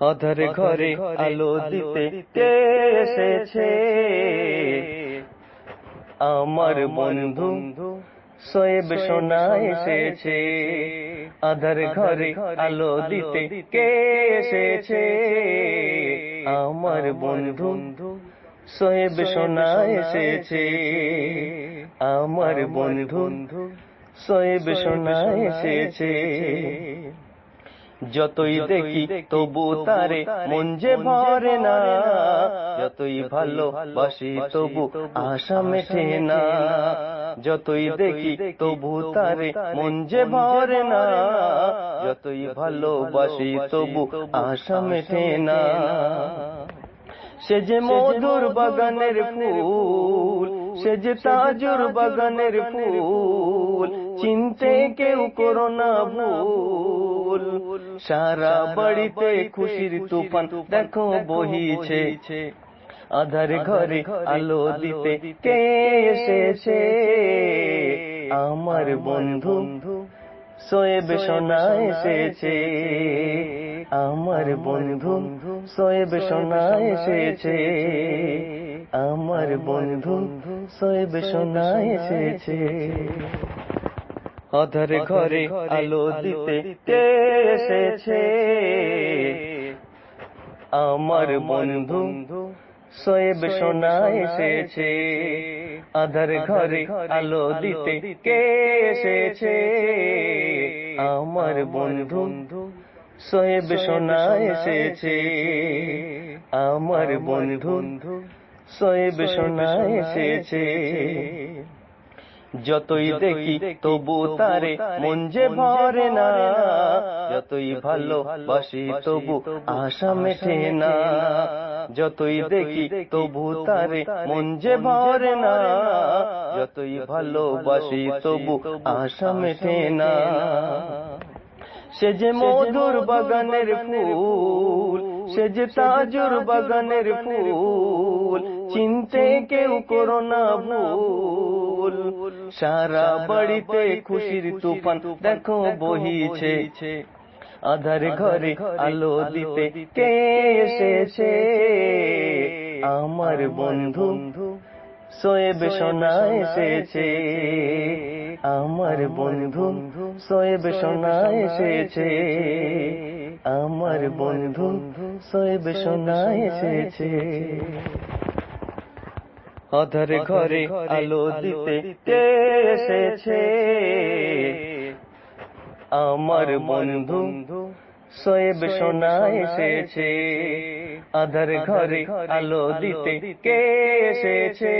অধর ঘরে আলো দিতে কে এসেছে? আমার বন্ধু সোয়েব সোনা এসেছে। আধার ঘরে আলো দিতে কে এসেছে? আমার বন্ধু সোয়েব সোনা এসেছে। আমার বন্ধু সোয়েব সোনা এসেছে। যতই দেখি তবু তারে মন যে ভরে না, যতই ভালোবাসি তবু আশা মেটে না। যতই দেখি তবু তারে মন যে ভরে না, যতই ভালোবাসি তবু আশা মেটে না। সে যে মধুর বাগানের ফুল, সে যে তাজুর বাগানের ফুল, চিনতে কেউ করো না ভুল। সারা বাড়িতে খুশির তুফান দেখো বহিছে। আধার ঘরে আলো দিতে কে এসেছে? আমার বন্ধু সোয়েব সোনা এসেছে। আমার বন্ধু সোয়েব সোনা এসেছে। আমার বন্ধু সোয়েব সোনা এসেছে। অধর ঘরে আলো দিতে কে এসেছে? আমার বন্ধু সোয়েব সোনা এসেছে। আধার ঘরে আলো দিতে কে এসেছে? আমার বন্ধু সোয়েব সোনা এসেছে। আমার বন্ধু সোয়েব সোনা এসেছে। যতই দেখি তবু তারে মন যে ভরে না, যতই ভালোবাসি তবু আশা মেটে না। যতই দেখি তবু তারে মন যে ভরে না, যতই ভালোবাসি তবু আশা মেটে না। সে যে মধুর বাগানের ফুল, সে যে তাজুর বাগানের ফুল, চিনতে কেউ করো না ভুল। সারা বাড়িতে খুশির তুফান দেখো বহিছে। আধার ঘরে আলো দিতে কে এসেছে? আমার বন্ধু সোয়েব সোনা এসেছে। আমার বন্ধু সোয়েব সোনা এসেছে। আমার বন্ধু সোয়েব সোনা এসেছে। অধর ঘরে আলো দিতে কে এসেছে? আমার বন্ধু সোয়েব সোনা এসেছে। আধার ঘরে আলো দিতে কে এসেছে?